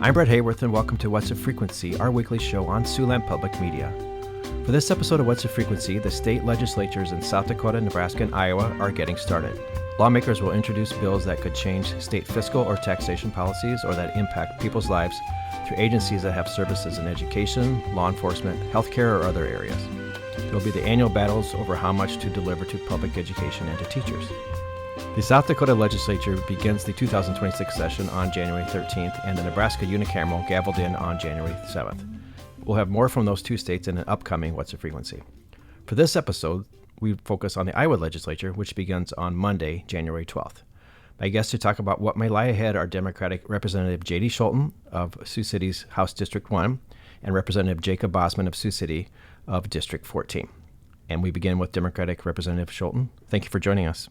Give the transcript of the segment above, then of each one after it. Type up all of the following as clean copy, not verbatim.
I'm Brett Hayworth, and welcome to What's a Frequency, our weekly show on Siouxland Public Media. For this episode of What's a Frequency, the state legislatures in South Dakota, Nebraska, and Iowa are getting started. Lawmakers will introduce bills that could change state fiscal or taxation policies or that impact people's lives through agencies that have services in education, law enforcement, healthcare, or other areas. There will be the annual battles over how much to deliver to public education and to teachers. The South Dakota Legislature begins the 2026 session on January 13th, and the Nebraska unicameral gavelled in on January 7th. We'll have more from those two states in an upcoming What's a Frequency. For this episode, we focus on the Iowa Legislature, which begins on Monday, January 12th. My guests to talk about what may lie ahead are Democratic Representative J.D. Scholten of Sioux City's House District 1 and Representative Jacob Bossman of Sioux City of District 14. And we begin with Democratic Representative Scholten. Thank you for joining us.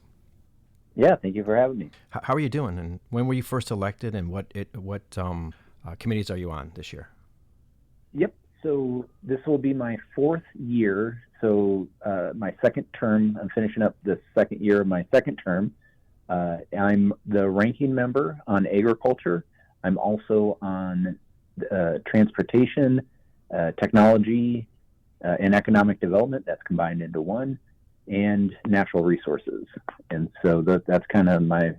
Yeah, thank you for having me. How are you doing? And when were you first elected, and what committees are you on this year? Yep. So this will be my fourth year. So my second term, I'm finishing up the second year of my second term. I'm the ranking member on agriculture. I'm also on transportation, technology, and economic development. That's combined into one. And natural resources. And so that's kind of my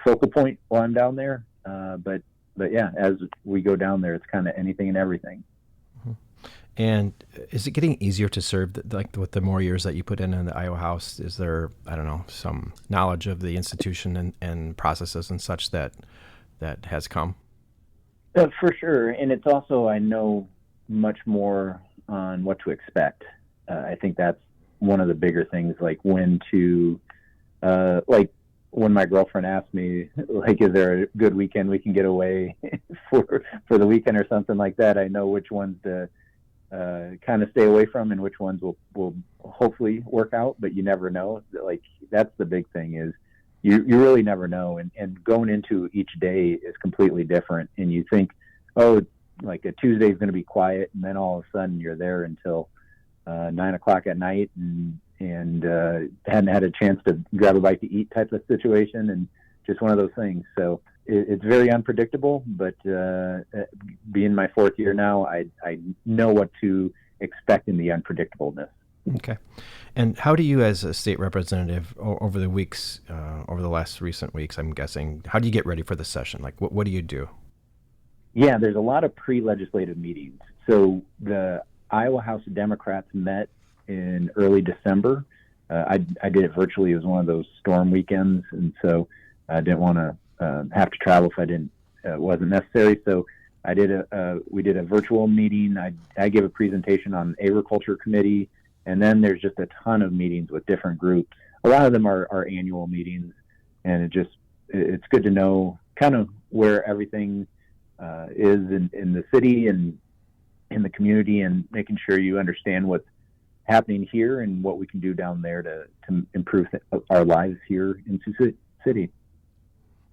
focal point while I'm down there. But yeah, as we go down there, it's kind of anything and everything. Mm-hmm. And is it getting easier to serve, with the more years that you put in the Iowa House? Is there, some knowledge of the institution and processes and such that has come? For sure. And it's also, I know much more on what to expect. I think that's one of the bigger things, like when to, when my girlfriend asked me, is there a good weekend we can get away for the weekend or something like that, I know which ones to kind of stay away from and which ones will hopefully work out, but you never know. That's the big thing is you really never know. And going into each day is completely different. And you think, a Tuesday is going to be quiet, and then all of a sudden you're there until 9:00 at night and hadn't had a chance to grab a bite to eat type of situation, and just one of those things. So it's very unpredictable, but being my fourth year now, I know what to expect in the unpredictableness. Okay. And how do you, as a state representative, over the weeks, over the last recent weeks, I'm guessing, how do you get ready for the session? What do you do? Yeah, there's a lot of pre-legislative meetings. So the Iowa House Democrats met in early December. I did it virtually. It was one of those storm weekends, and so I didn't want to have to travel if it wasn't necessary. So we did a virtual meeting. I gave a presentation on agriculture committee, and then there's just a ton of meetings with different groups. A lot of them are annual meetings, and it's good to know kind of where everything is in the city and in the community, and making sure you understand what's happening here and what we can do down there to improve our lives here in Sioux City.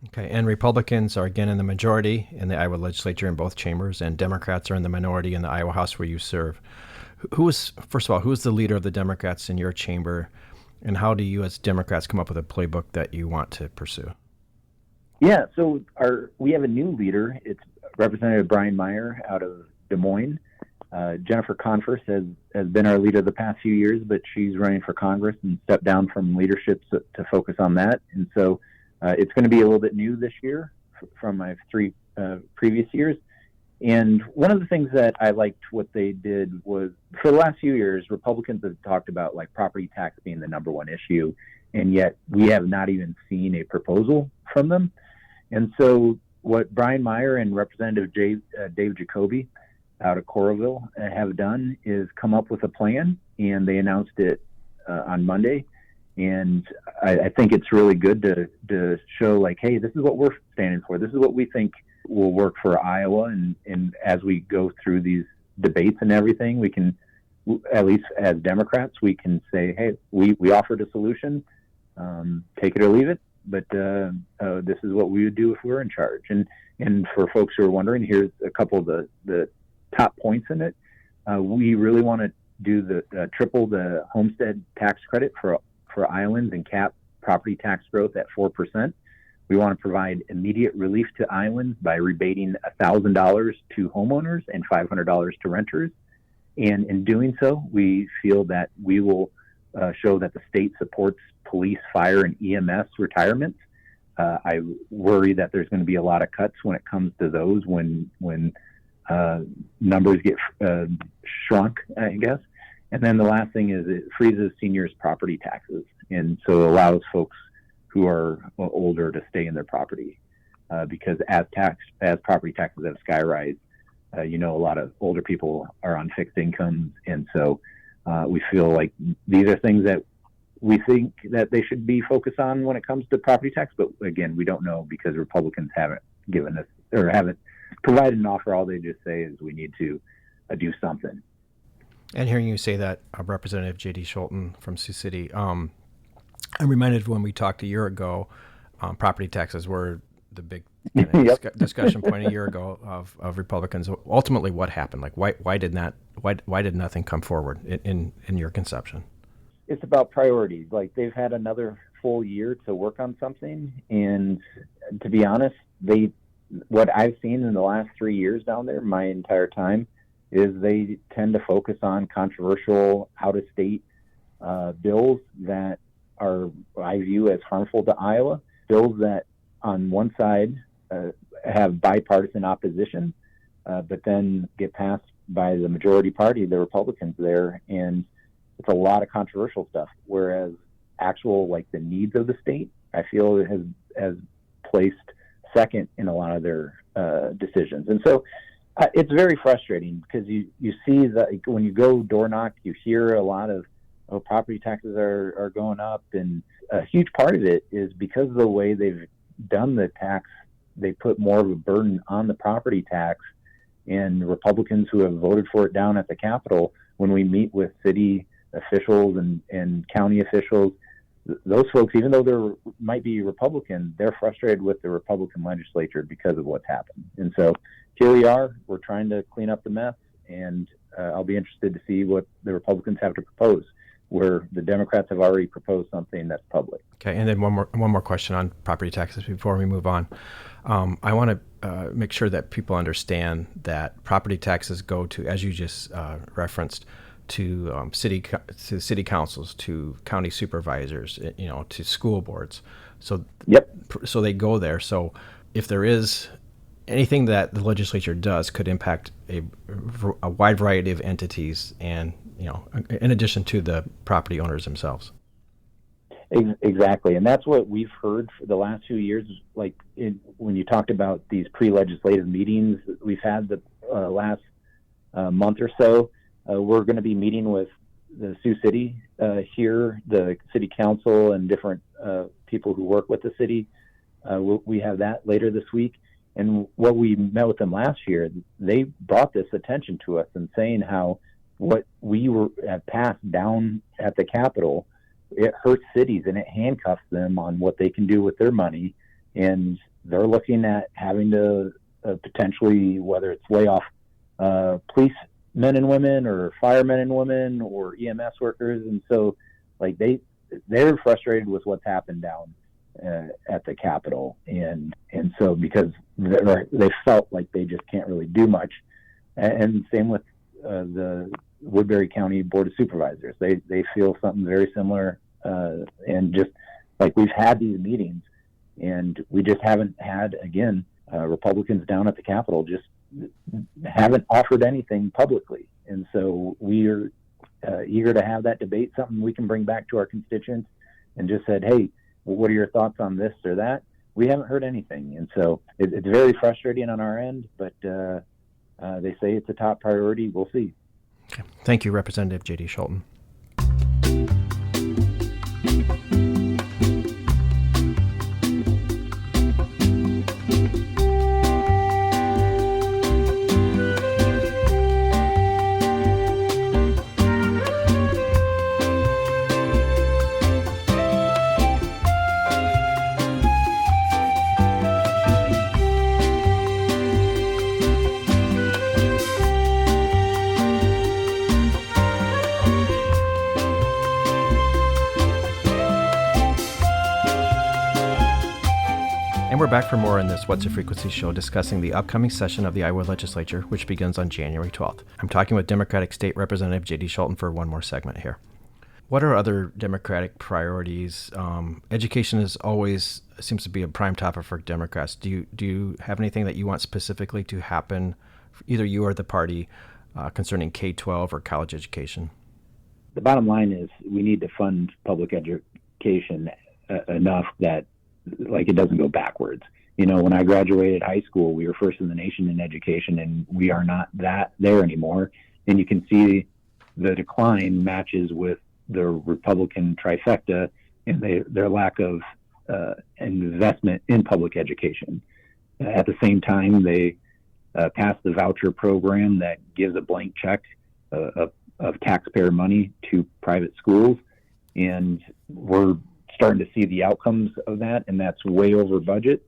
Okay, and Republicans are again in the majority in the Iowa Legislature in both chambers, and Democrats are in the minority in the Iowa House where you serve. First of all, who is the leader of the Democrats in your chamber, and how do you as Democrats come up with a playbook that you want to pursue? Yeah, so we have a new leader. It's Representative Brian Meyer out of Des Moines. Jennifer Converse has been our leader the past few years, but she's running for Congress and stepped down from leadership to focus on that. And so it's going to be a little bit new this year from my three previous years. And one of the things that I liked what they did was, for the last few years, Republicans have talked about property tax being the number one issue, and yet we have not even seen a proposal from them. And so what Brian Meyer and Representative Dave Jacoby out of Coralville have done is come up with a plan, and they announced it on Monday. And I think it's really good to show hey, this is what we're standing for. This is what we think will work for Iowa. And as we go through these debates and everything, we can, at least as Democrats, we can say, hey, we offered a solution, take it or leave it. But this is what we would do if we were in charge. And for folks who are wondering, here's a couple of the top points in it. We really want to do the triple the homestead tax credit for Iowans and cap property tax growth at 4%. We want to provide immediate relief to Iowans by rebating $1,000 to homeowners and $500 to renters. And in doing so, we feel that we will show that the state supports police, fire, and EMS retirements. I worry that there's going to be a lot of cuts when it comes to those when numbers get shrunk, I guess. And then the last thing is it freezes seniors' property taxes, and so it allows folks who are older to stay in their property because as property taxes have skyrocketed, a lot of older people are on fixed incomes, and so we feel like these are things that we think that they should be focused on when it comes to property tax. But again, we don't know because Republicans haven't given us or haven't provided an offer. All they just say is we need to do something. And hearing you say that, Representative J.D. Scholten from Sioux City, I'm reminded when we talked a year ago, property taxes were the big discussion point a year ago of Republicans. Ultimately, what happened? Like, why did nothing come forward in your conception? It's about priorities. Like, they've had another full year to work on something, and to be honest, what I've seen in the last 3 years down there, my entire time, is they tend to focus on controversial, out-of-state bills that are, I view as harmful to Iowa, bills that on one side have bipartisan opposition, but then get passed by the majority party, the Republicans there, and it's a lot of controversial stuff, whereas actual, like, the needs of the state, I feel it has placed second in a lot of their decisions. And so it's very frustrating because you see that when you go door knock, you hear a lot of, property taxes are going up, and a huge part of it is because of the way they've done the tax, they put more of a burden on the property tax, and Republicans who have voted for it down at the Capitol, when we meet with city officials and county officials, those folks, even though they might be Republican, they're frustrated with the Republican legislature because of what's happened. And so here we are, we're trying to clean up the mess, and I'll be interested to see what the Republicans have to propose, where the Democrats have already proposed something that's public. Okay, and then one more question on property taxes before we move on. I want to make sure that people understand that property taxes go to, as you just referenced, to city councils, to county supervisors, to school boards. So so they go there. So if there is anything that the legislature does could impact a wide variety of entities, and in addition to the property owners themselves. Exactly, and that's what we've heard for the last 2 years. Like when you talked about these pre-legislative meetings we've had the last month or so, we're going to be meeting with the Sioux City here, the city council, and different people who work with the city. We have that later this week. And what we met with them last year, they brought this attention to us and saying how what we have passed down at the Capitol, it hurts cities and it handcuffs them on what they can do with their money. And they're looking at having to potentially, whether it's lay off police men and women or firemen and women or EMS workers. And so like they're frustrated with what's happened down at the Capitol. And so because they felt like they just can't really do much. And same with the Woodbury County Board of Supervisors. They feel something very similar. And just like we've had these meetings and we just haven't had, again, Republicans down at the Capitol just haven't offered anything publicly. And so we are eager to have that debate, something we can bring back to our constituents, and just said, hey, what are your thoughts on this or that? We haven't heard anything. And so it's very frustrating on our end, but they say it's a top priority. We'll see. Okay. Thank you, Representative J.D. Scholten. And we're back for more in this What's the Frequency show discussing the upcoming session of the Iowa Legislature, which begins on January 12th. I'm talking with Democratic State Representative J.D. Scholten for one more segment here. What are other Democratic priorities? Education is always seems to be a prime topic for Democrats. Do you have anything that you want specifically to happen, either you or the party, concerning K-12 or college education? The bottom line is we need to fund public education enough that it doesn't go backwards. When I graduated high school, we were first in the nation in education, and we are not there anymore. And you can see the decline matches with the Republican trifecta and their lack of investment in public education. At the same time, they passed the voucher program that gives a blank check of taxpayer money to private schools, and we're starting to see the outcomes of that, and that's way over budget.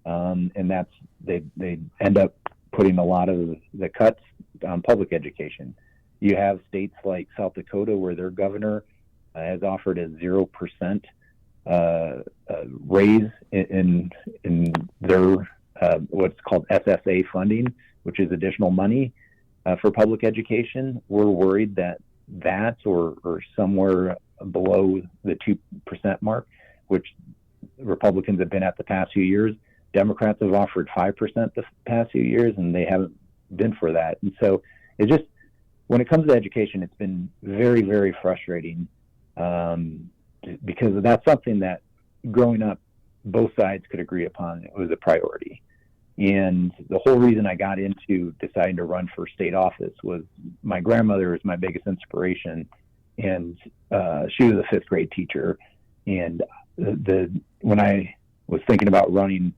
And that's they end up putting a lot of the cuts on public education. You have states like South Dakota where their governor has offered a 0% raise in their what's called SSA funding, which is additional money for public education. We're worried that or somewhere below the 2% mark, which Republicans have been at the past few years. Democrats have offered 5% the past few years, and they haven't been for that. And so it just, when it comes to education, it's been very, very frustrating because that's something that growing up, both sides could agree upon. It was a priority. And the whole reason I got into deciding to run for state office was my grandmother was my biggest inspiration. And she was a fifth grade teacher. And when I was thinking about running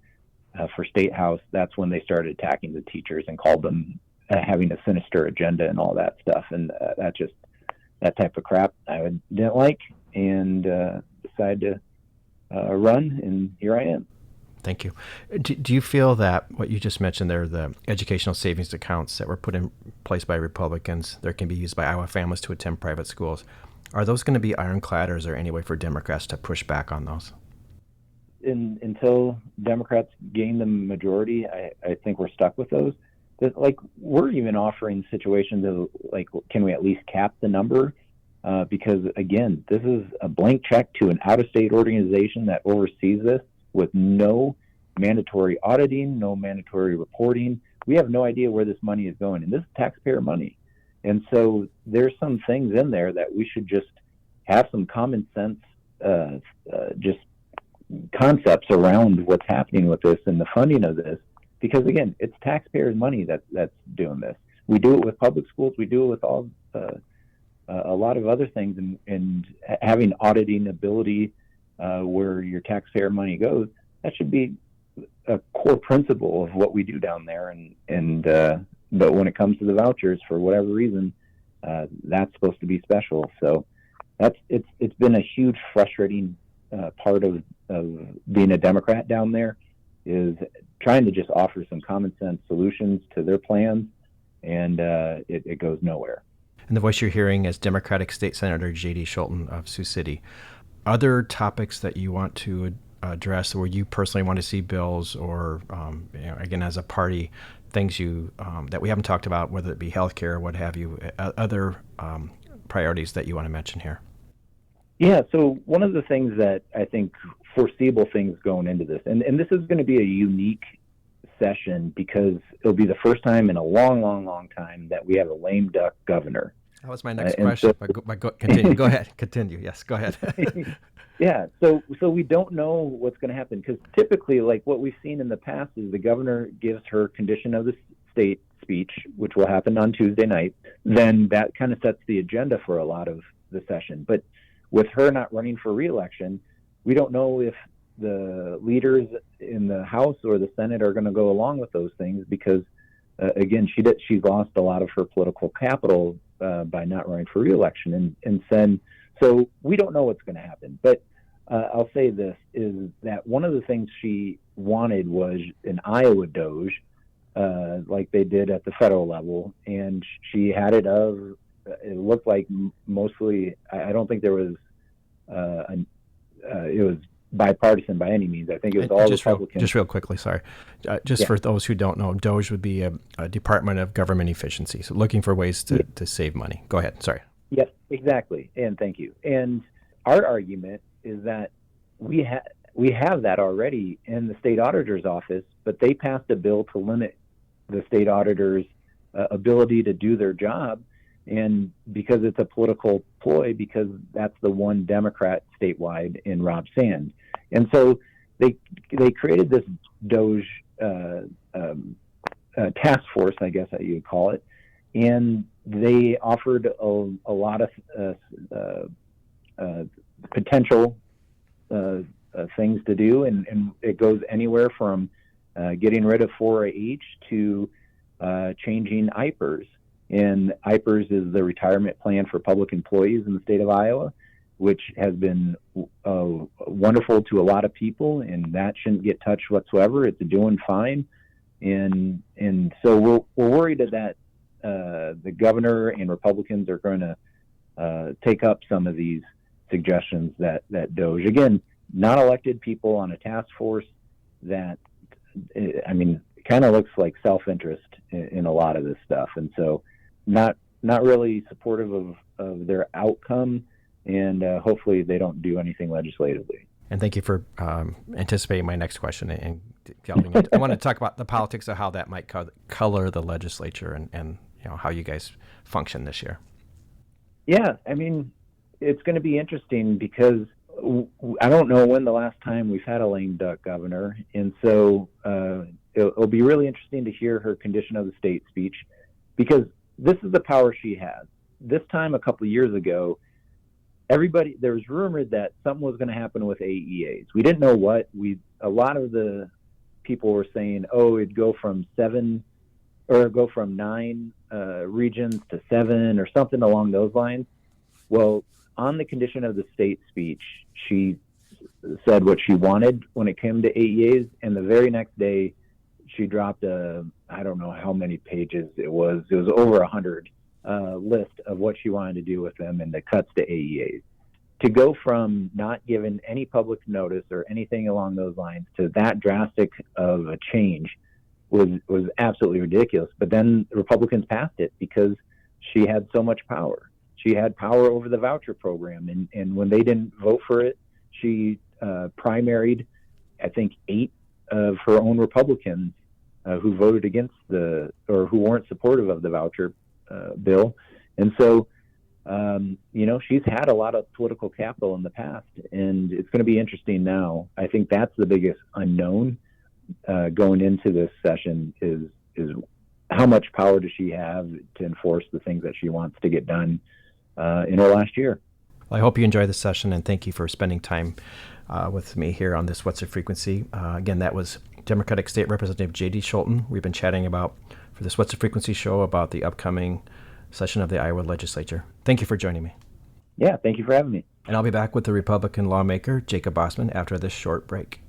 for state house, that's when they started attacking the teachers and called them having a sinister agenda and all that stuff. And that type of crap I didn't like, and decided to run, and here I am. Thank you. Do you feel that what you just mentioned there, the educational savings accounts that were put in place by Republicans, that can be used by Iowa families to attend private schools, are those going to be ironclad, or is there any way for Democrats to push back on those? Until Democrats gain the majority, I think we're stuck with those. We're even offering situations of, can we at least cap the number? Because, again, this is a blank check to an out-of-state organization that oversees this with no mandatory auditing, no mandatory reporting. We have no idea where this money is going, and this is taxpayer money. And so there's some things in there that we should just have some common sense, just concepts around what's happening with this and the funding of this. Because, again, it's taxpayers' money that's doing this. We do it with public schools. We do it with all a lot of other things, and having auditing ability where your taxpayer money goes, that should be a core principle of what we do down there. But when it comes to the vouchers, for whatever reason, that's supposed to be special. So it's been a huge frustrating part of being a Democrat down there, is trying to just offer some common sense solutions to their plans, and it goes nowhere. And the voice you're hearing is Democratic State Senator J.D. Scholten of Sioux City. Other topics that you want to address, where you personally want to see bills, or again, as a party, things you that we haven't talked about, whether it be healthcare or what have you, other priorities that you want to mention here? Yeah, so one of the things that I think foreseeable things going into this, and this is going to be a unique session because it'll be the first time in a long, long, long time that we have a lame duck governor. That was my next question. Continue. Go ahead. Continue. Yes, go ahead. Yeah, so we don't know what's going to happen, because typically, what we've seen in the past is the governor gives her condition of the state speech, which will happen on Tuesday night. Then that kind of sets the agenda for a lot of the session. But with her not running for re-election, we don't know if the leaders in the House or the Senate are going to go along with those things, because, again, she's lost a lot of her political capital by not running for re-election. So we don't know what's going to happen. But I'll say this, is that one of the things she wanted was an Iowa Doge, like they did at the federal level. And she had it it looked like mostly, I don't think there was, it was bipartisan by any means. I think it was all Republicans. Just real quickly, sorry. For those who don't know, DOGE would be a Department of Government Efficiency, so looking for ways to save money. Go ahead. Sorry. Yes, exactly. And thank you. And our argument is that we have that already in the state auditor's office, but they passed a bill to limit the state auditor's ability to do their job. And because it's a political ploy, because that's the one Democrat statewide in Rob Sand. And so they created this DOGE task force, I guess that you'd call it, and they offered a lot of potential things to do, and it goes anywhere from getting rid of 4-H to changing IPERS. And IPERS is the retirement plan for public employees in the state of Iowa, which has been wonderful to a lot of people, and that shouldn't get touched whatsoever. It's doing fine. And so we're worried that the governor and Republicans are going to take up some of these suggestions that DOGE, again, not elected people on a task force that, I mean, kind of looks like self-interest in a lot of this stuff. And so not really supportive of their outcome, and hopefully they don't do anything legislatively. And thank you for anticipating my next question and delving into. I want to talk about the politics of how that might color the legislature and how you guys function this year. Yeah, I mean, it's going to be interesting because I don't know when the last time we've had a lame duck governor, and so it'll be really interesting to hear her condition of the state speech, because this is the power she has. This time a couple of years ago, there was rumored that something was going to happen with AEAs. We didn't know what. A lot of the people were saying, it'd go from 9 regions to 7 or something along those lines. Well, on the condition of the state speech, she said what she wanted when it came to AEAs, and the very next day she dropped I don't know how many pages it was over 100 list of what she wanted to do with them and the cuts to AEAs. To go from not giving any public notice or anything along those lines to that drastic of a change was absolutely ridiculous. But then the Republicans passed it because she had so much power. She had power over the voucher program, and when they didn't vote for it, she primaried, I think, 8 of her own Republicans who voted against or who weren't supportive of the voucher bill. And so, she's had a lot of political capital in the past, and it's going to be interesting now. I think that's the biggest unknown going into this session is how much power does she have to enforce the things that she wants to get done in her last year. Well, I hope you enjoy this session, and thank you for spending time with me here on this What's the Frequency. Again, that was Democratic State Representative J.D. Scholten. We've been chatting for this What's the Frequency show about the upcoming session of the Iowa Legislature. Thank you for joining me. Yeah, thank you for having me. And I'll be back with the Republican lawmaker, Jacob Bossman, after this short break.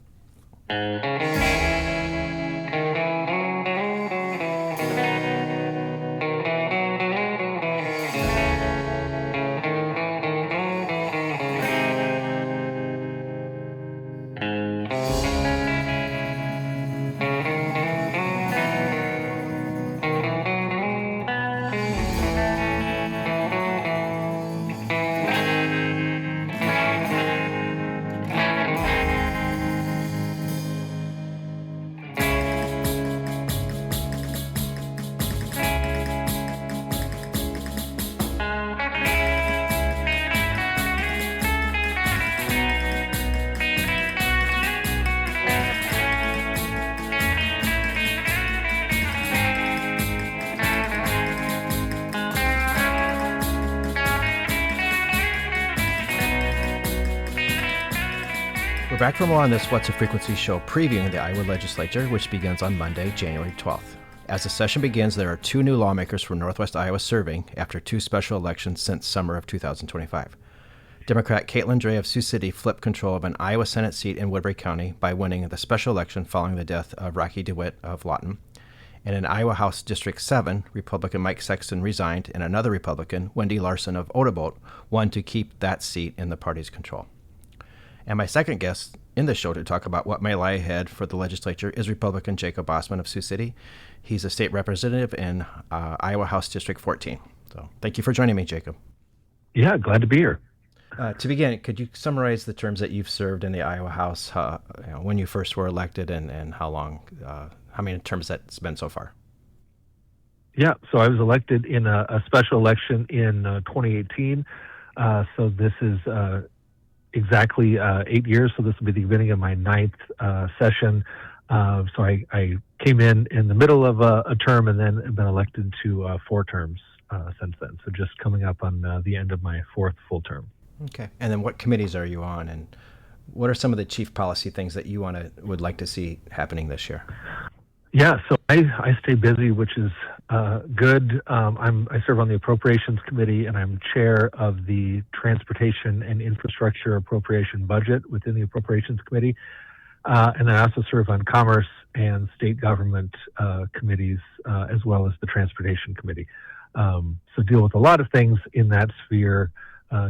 Back for more on this What's the Frequency show previewing the Iowa Legislature, which begins on Monday, January 12th. As the session begins, there are 2 new lawmakers from Northwest Iowa serving after 2 special elections since summer of 2025. Democrat Caitlin Dre of Sioux City flipped control of an Iowa Senate seat in Woodbury County by winning the special election following the death of Rocky DeWitt of Lawton. And in Iowa House District 7, Republican Mike Sexton resigned, and another Republican, Wendy Larson of Odebolt, won to keep that seat in the party's control. And my second guest in the show to talk about what may lie ahead for the legislature is Republican Jacob Bossman of Sioux City. He's a state representative in Iowa House District 14. So thank you for joining me, Jacob. Yeah, glad to be here. To begin, could you summarize the terms that you've served in the Iowa House, when you first were elected, and how long, how many terms that's been so far? Yeah, so I was elected in a special election in 2018. So this is exactly 8 years. So this will be the beginning of my ninth session. So I came in the middle of a term and then have been elected to 4 terms since then. So just coming up on the end of my 4th full term. Okay. And then what committees are you on, and what are some of the chief policy things that you would like to see happening this year? Yeah, so I stay busy, which is good. I serve on the Appropriations Committee, and I'm chair of the Transportation and Infrastructure Appropriation Budget within the Appropriations Committee. And then I also serve on Commerce and State Government committees, as well as the Transportation Committee. So deal with a lot of things in that sphere.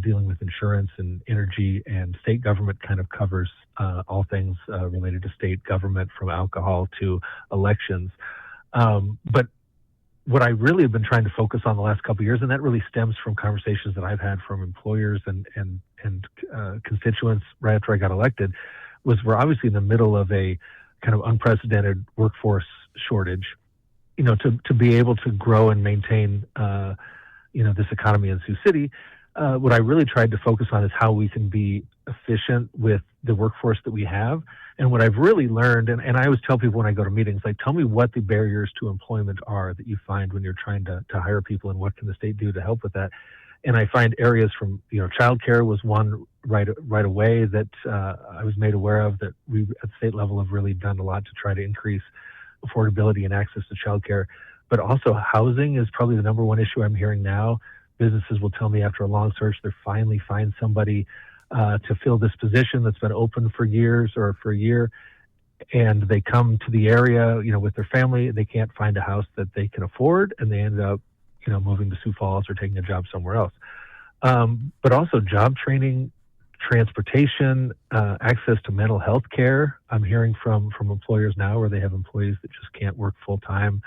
Dealing with insurance and energy, and state government kind of covers all things related to state government, from alcohol to elections. But what I really have been trying to focus on the last couple of years, and that really stems from conversations that I've had from employers and constituents right after I got elected, was we're obviously in the middle of a kind of unprecedented workforce shortage. You know, to be able to grow and maintain, this economy in Sioux City. What I really tried to focus on is how we can be efficient with the workforce that we have. And what I've really learned, and I always tell people when I go to meetings, like, tell me what the barriers to employment are that you find when you're trying to hire people, and what can the state do to help with that. And I find areas from, childcare was one right away that I was made aware of, that we at the state level have really done a lot to try to increase affordability and access to childcare. But also housing is probably the number one issue I'm hearing now. Businesses will tell me after a long search, they finally find somebody to fill this position that's been open for years or for a year, and they come to the area, with their family. They can't find a house that they can afford, and they end up, moving to Sioux Falls or taking a job somewhere else. But also job training, transportation, access to mental health care. I'm hearing from employers now where they have employees that just can't work full time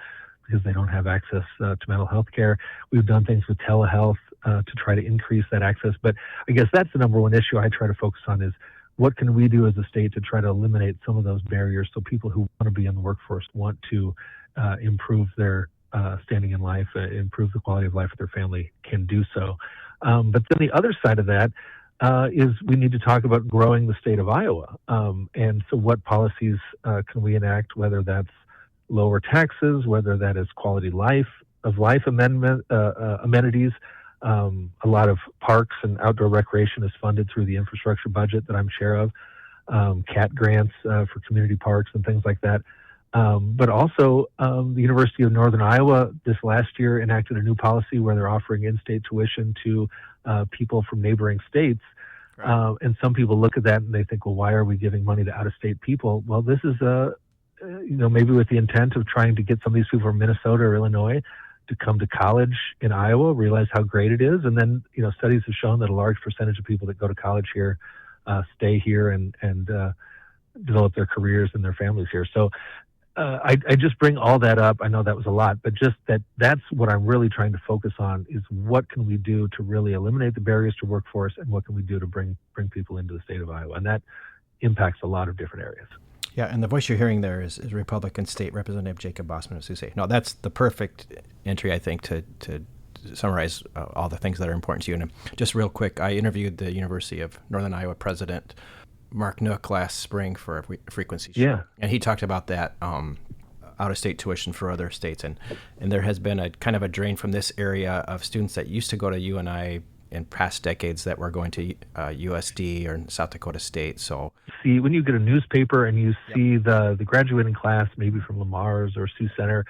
because they don't have access to mental health care. We've done things with telehealth to try to increase that access. But I guess that's the number one issue I try to focus on, is what can we do as a state to try to eliminate some of those barriers, so people who want to be in the workforce, want to improve their standing in life, improve the quality of life of their family, can do so. But then the other side of that is we need to talk about growing the state of Iowa. And so what policies can we enact, whether that's lower taxes, whether that is quality of life amenities. A lot of parks and outdoor recreation is funded through the infrastructure budget that I'm chair of, CAT grants for community parks and things like that. But also the University of Northern Iowa this last year enacted a new policy where they're offering in-state tuition to people from neighboring states. Right. And some people look at that and they think, well, why are we giving money to out-of-state people? Well, this is maybe with the intent of trying to get some of these people from Minnesota or Illinois to come to college in Iowa, realize how great it is. And then, studies have shown that a large percentage of people that go to college here stay here and develop their careers and their families here. So I just bring all that up. I know that was a lot, but just that's what I'm really trying to focus on, is what can we do to really eliminate the barriers to workforce, and what can we do to bring people into the state of Iowa. And that impacts a lot of different areas. Yeah, and the voice you're hearing there is Republican State Representative Jacob Bossman of Sioux City. No, that's the perfect entry, I think, to summarize all the things that are important to you. And just real quick, I interviewed the University of Northern Iowa president, Mark Nook, last spring for a frequency show. Yeah. And he talked about that out-of-state tuition for other states. And there has been a kind of a drain from this area of students that used to go to UNI in past decades that were going to USD or South Dakota State. So see, when you get a newspaper and you see the graduating class, maybe from Lamar's or Sioux Center,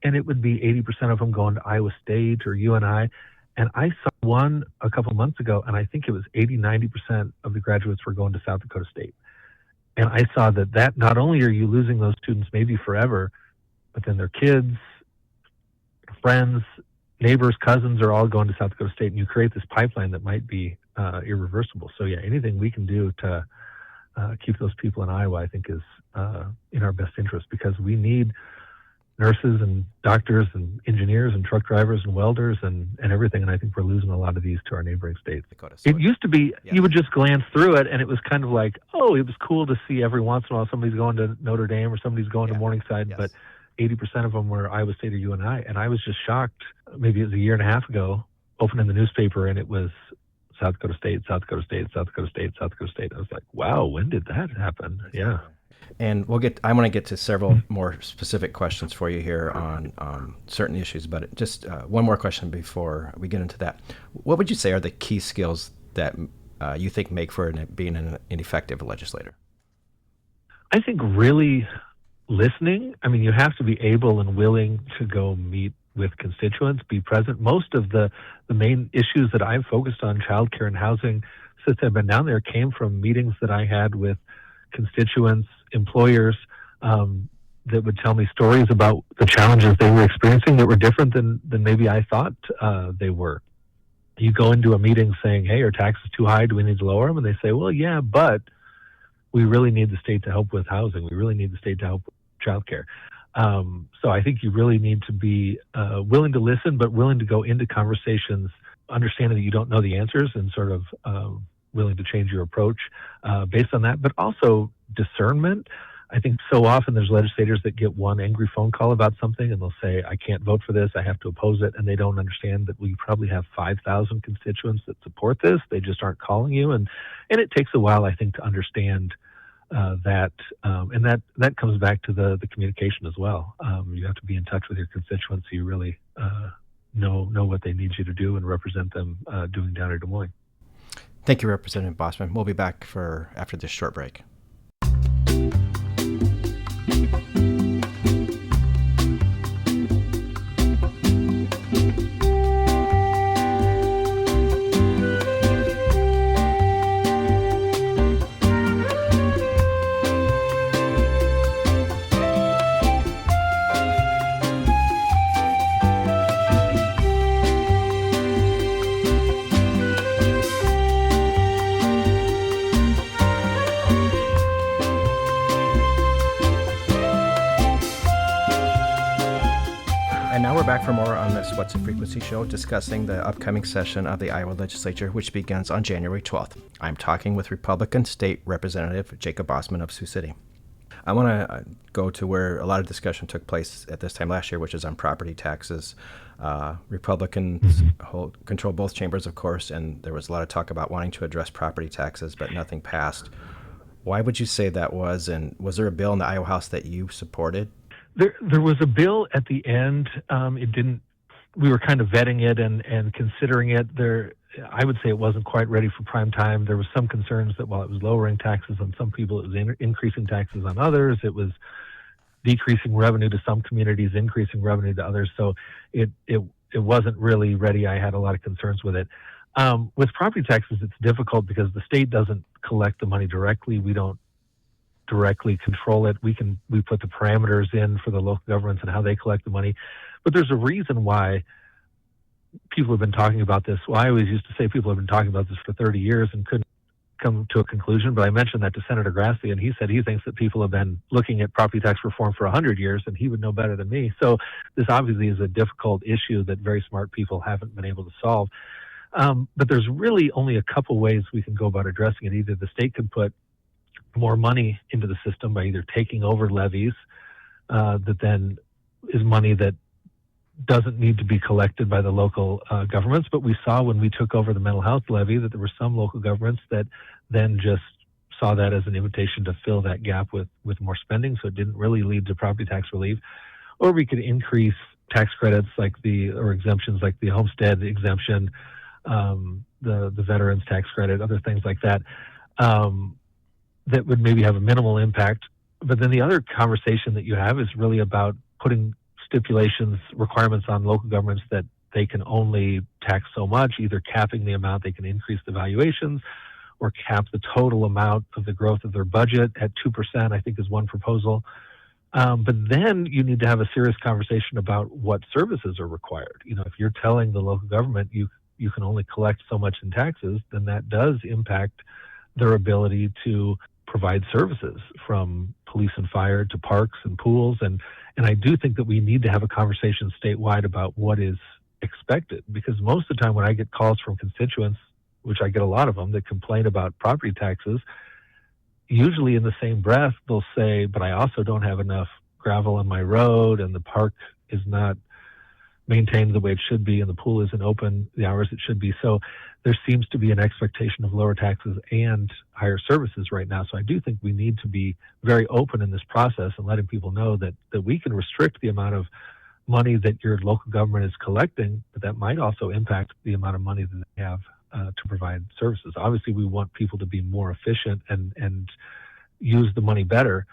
and it would be 80% of them going to Iowa State or UNI. And I saw one a couple of months ago, and I think it was 80-90% of the graduates were going to South Dakota State. And I saw that not only are you losing those students maybe forever, but then their kids, friends, neighbors, cousins are all going to South Dakota State, and you create this pipeline that might be irreversible. So yeah, anything we can do to keep those people in Iowa, I think is in our best interest, because we need nurses and doctors and engineers and truck drivers and welders and everything. And I think we're losing a lot of these to our neighboring states. It used to be, you would just glance through it and it was kind of like, oh, it was cool to see every once in a while somebody's going to Notre Dame or somebody's going to Morningside, but 80% of them were Iowa State or UNI. And I was just shocked, maybe it was a year and a half ago, opening the newspaper and it was South Dakota State, South Dakota State, South Dakota State, South Dakota State. I was like, wow, when did that happen? Yeah. And I want to get to several more specific questions for you here on certain issues, but just one more question before we get into that. What would you say are the key skills that you think make for being an effective legislator? I think really listening. I mean, you have to be able and willing to go meet with constituents, be present. Most of the main issues that I've focused on, childcare and housing, since I've been down there, came from meetings that I had with constituents, employers, that would tell me stories about the challenges they were experiencing that were different than maybe I thought they were. You go into a meeting saying, hey, are taxes too high? Do we need to lower them? And they say, well, yeah, but we really need the state to help with housing. We really need the state to help with childcare. So I think you really need to be willing to listen, but willing to go into conversations, understanding that you don't know the answers and sort of willing to change your approach based on that, but also discernment. I think so often there's legislators that get one angry phone call about something and they'll say, I can't vote for this, I have to oppose it, and they don't understand that we probably have 5,000 constituents that support this. They just aren't calling you, and it takes a while, I think, to understand that, and that comes back to the communication as well. You have to be in touch with your constituents so you really know what they need you to do and represent them doing down in Des Moines. Thank you, Representative Bossman. We'll be back after this short break. Back for more on this What's the Frequency show, discussing the upcoming session of the Iowa Legislature, which begins on January 12th. I'm talking with Republican State Representative Jacob Bossman of Sioux City. I want to go to where a lot of discussion took place at this time last year, which is on property taxes. Republicans control both chambers, of course, and there was a lot of talk about wanting to address property taxes, but nothing passed. Why would you say that was, and was there a bill in the Iowa House that you supported? There was a bill at the end. We were kind of vetting it and considering it. I would say it wasn't quite ready for prime time. There was some concerns that while it was lowering taxes on some people, it was increasing taxes on others. It was decreasing revenue to some communities, increasing revenue to others. So it wasn't really ready. I had a lot of concerns with it. With property taxes, it's difficult because the state doesn't collect the money directly. We don't directly control it. We put the parameters in for the local governments and how they collect the money. But there's a reason why people have been talking about this. Well, I always used to say people have been talking about this for 30 years and couldn't come to a conclusion. But I mentioned that to Senator Grassley, and he said he thinks that people have been looking at property tax reform for 100 years, and he would know better than me. So this obviously is a difficult issue that very smart people haven't been able to solve. But there's really only a couple ways we can go about addressing it. Either the state can put more money into the system by either taking over levies that then is money that doesn't need to be collected by the local governments. But we saw when we took over the mental health levy that there were some local governments that then just saw that as an invitation to fill that gap with more spending, so it didn't really lead to property tax relief. Or we could increase tax credits or exemptions like the homestead exemption, the veterans tax credit, other things like that. That would maybe have a minimal impact. But then the other conversation that you have is really about putting stipulations, requirements on local governments that they can only tax so much, either capping the amount they can increase the valuations or cap the total amount of the growth of their budget at 2%, I think is one proposal. But then you need to have a serious conversation about what services are required. If you're telling the local government you can only collect so much in taxes, then that does impact their ability to provide services, from police and fire to parks and pools. And I do think that we need to have a conversation statewide about what is expected, because most of the time when I get calls from constituents, which I get a lot of them, that complain about property taxes, usually in the same breath, they'll say, but I also don't have enough gravel on my road, and the park is not maintained the way it should be, and the pool isn't open the hours it should be. So there seems to be an expectation of lower taxes and higher services right now. So I do think we need to be very open in this process and letting people know that we can restrict the amount of money that your local government is collecting, but that might also impact the amount of money that they have to provide services. Obviously, we want people to be more efficient and use the money better,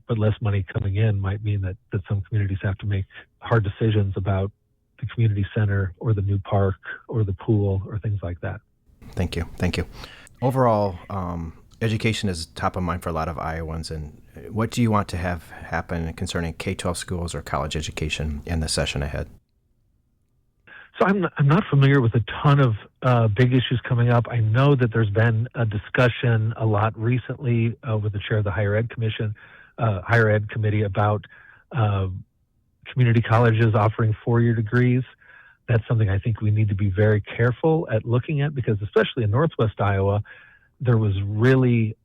but less money coming in might mean that some communities have to make hard decisions about the community center or the new park or the pool or things like that. Thank you. Overall, education is top of mind for a lot of Iowans. And what do you want to have happen concerning K-12 schools or college education in the session ahead? So I'm not familiar with a ton of big issues coming up. I know that there's been a discussion a lot recently with the chair of the Higher Ed Committee about community colleges offering four-year degrees. That's something I think we need to be very careful at looking at, because especially in Northwest Iowa, there was really,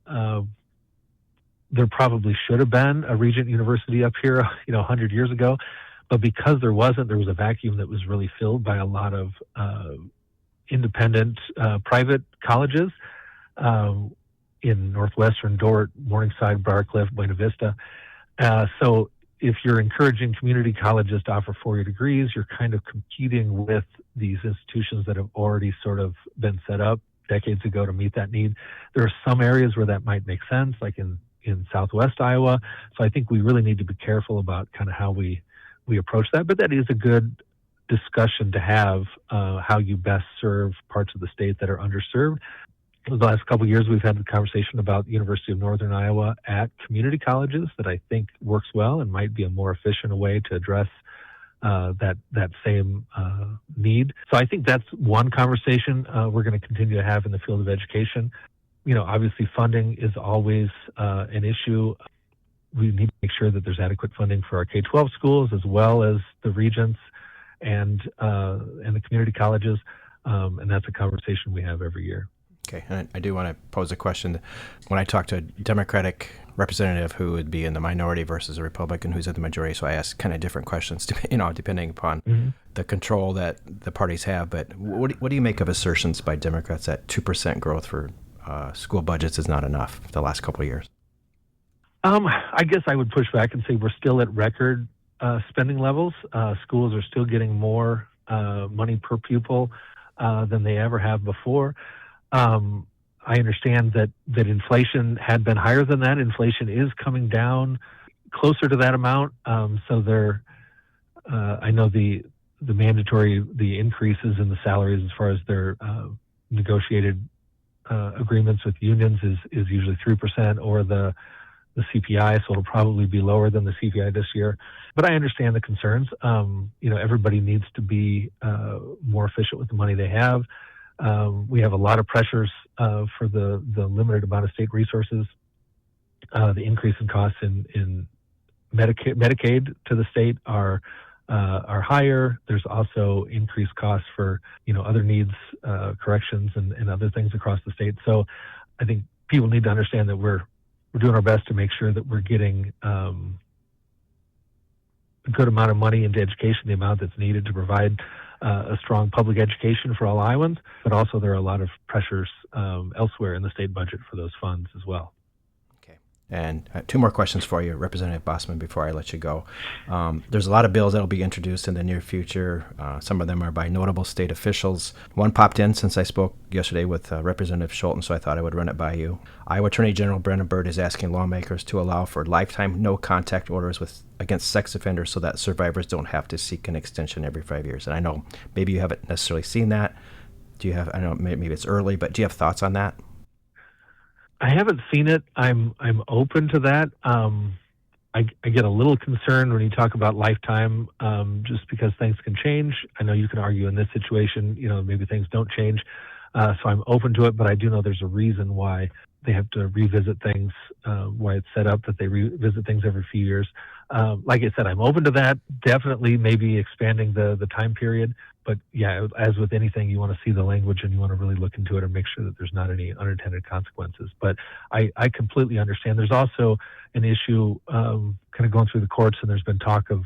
there probably should have been a Regent University up here, 100 years ago. But because there was a vacuum that was really filled by a lot of independent private colleges in Northwestern, Dordt, Morningside, Briarcliff, Buena Vista. So if you're encouraging community colleges to offer four-year degrees, you're kind of competing with these institutions that have already sort of been set up decades ago to meet that need. There are some areas where that might make sense, like in Southwest Iowa. So I think we really need to be careful about kind of how we approach that. But that is a good discussion to have, how you best serve parts of the state that are underserved. The last couple of years, we've had the conversation about the University of Northern Iowa at community colleges that I think works well and might be a more efficient way to address that same need. So I think that's one conversation we're going to continue to have in the field of education. Obviously funding is always an issue. We need to make sure that there's adequate funding for our K-12 schools as well as the regents and the community colleges, and that's a conversation we have every year. Okay, and I do want to pose a question. When I talk to a Democratic representative who would be in the minority versus a Republican who's in the majority, so I ask kind of different questions, depending upon the control that the parties have. But what do you make of assertions by Democrats that 2% growth for school budgets is not enough the last couple of years? I guess I would push back and say we're still at record spending levels. Schools are still getting more money per pupil than they ever have before. I understand that inflation had been higher than that. Inflation is coming down closer to that amount. So I know the increases in the salaries as far as their negotiated agreements with unions is usually 3%, or the CPI, so it'll probably be lower than the CPI this year. But I understand the concerns. Everybody needs to be more efficient with the money they have. We have a lot of pressures for the limited amount of state resources. The increase in costs in Medicaid to the state are higher. There's also increased costs for other needs, corrections, and other things across the state. So I think people need to understand that we're doing our best to make sure that we're getting a good amount of money into education, the amount that's needed to provide a strong public education for all Iowans, but also there are a lot of pressures elsewhere in the state budget for those funds as well. Okay. And two more questions for you, Representative Bossman, before I let you go. There's a lot of bills that will be introduced in the near future. Some of them are by notable state officials. One popped in since I spoke yesterday with Representative Scholten, so I thought I would run it by you. Iowa Attorney General Brennan Byrd is asking lawmakers to allow for lifetime no-contact orders against sex offenders so that survivors don't have to seek an extension every 5 years. And I know maybe you haven't necessarily seen that. Do you have? I don't know, maybe it's early, but do you have thoughts on that? I haven't seen it. I'm open to that. I get a little concerned when you talk about lifetime, just because things can change. I know you can argue in this situation, maybe things don't change. So I'm open to it, but I do know there's a reason why they have to revisit things, why it's set up that they revisit things every few years. Like I said, I'm open to that. Definitely maybe expanding the time period. But yeah, as with anything, you want to see the language and you want to really look into it and make sure that there's not any unintended consequences. But I completely understand. There's also an issue kind of going through the courts, and there's been talk of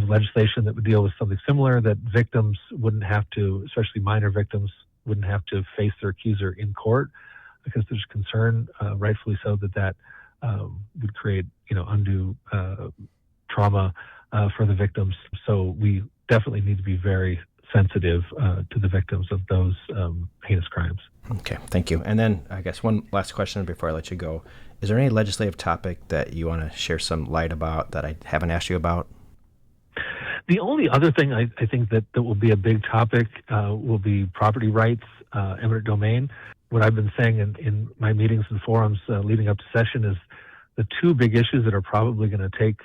legislation that would deal with something similar, that victims wouldn't have to, especially minor victims, wouldn't have to face their accuser in court, because there's concern, rightfully so, that would create, undue trauma for the victims. So we definitely need to be very sensitive to the victims of those heinous crimes. Okay, thank you. And then I guess one last question before I let you go. Is there any legislative topic that you want to share some light about that I haven't asked you about? The only other thing I think that will be a big topic will be property rights, eminent domain. What I've been saying in my meetings and forums leading up to session is the two big issues that are probably going to take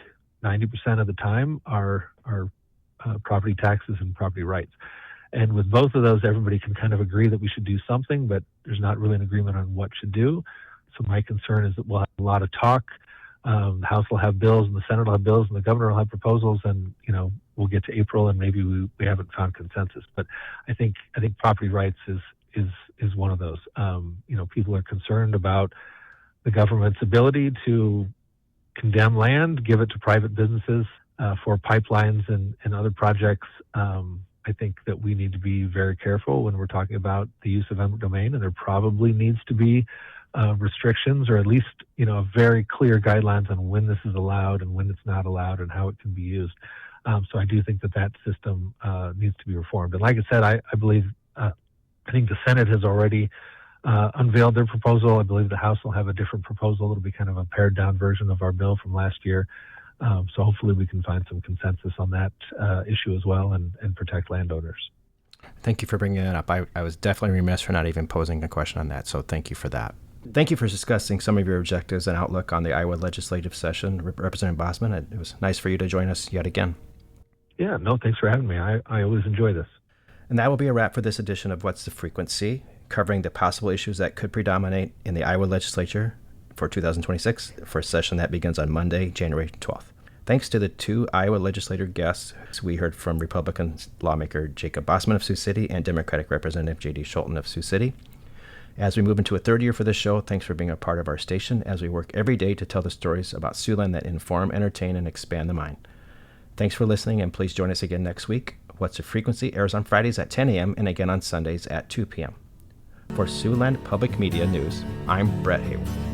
90% of the time are property taxes and property rights. And with both of those, everybody can kind of agree that we should do something, but there's not really an agreement on what should do. So my concern is that we'll have a lot of talk. The House will have bills, and the Senate will have bills, and the governor will have proposals, and we'll get to April, and maybe we haven't found consensus. But I think property rights is one of those. People are concerned about the government's ability to condemn land, give it to private businesses for pipelines and other projects. I think that we need to be very careful when we're talking about the use of eminent domain, and there probably needs to be restrictions, or at least very clear guidelines on when this is allowed and when it's not allowed and how it can be used. So I do think that system needs to be reformed. And like I said, I believe I think the Senate has already unveiled their proposal. I believe the House will have a different proposal. It'll be kind of a pared down version of our bill from last year. So hopefully we can find some consensus on that issue as well and protect landowners. Thank you for bringing that up. I was definitely remiss for not even posing a question on that, so thank you for that. Thank you for discussing some of your objectives and outlook on the Iowa legislative session, Representative Bossman. It was nice for you to join us yet again. Yeah, no, thanks for having me. I always enjoy this. And that will be a wrap for this edition of What's the Frequency, covering the possible issues that could predominate in the Iowa Legislature for 2026, for a session that begins on Monday, January 12th. Thanks to the two Iowa legislator guests, we heard from Republican lawmaker Jacob Bossman of Sioux City and Democratic Representative J.D. Scholten of Sioux City. As we move into a third year for this show, thanks for being a part of our station as we work every day to tell the stories about Siouxland that inform, entertain, and expand the mind. Thanks for listening, and please join us again next week. What's the Frequency airs on Fridays at 10 a.m. and again on Sundays at 2 p.m. For Siouxland Public Media News, I'm Brett Hayward.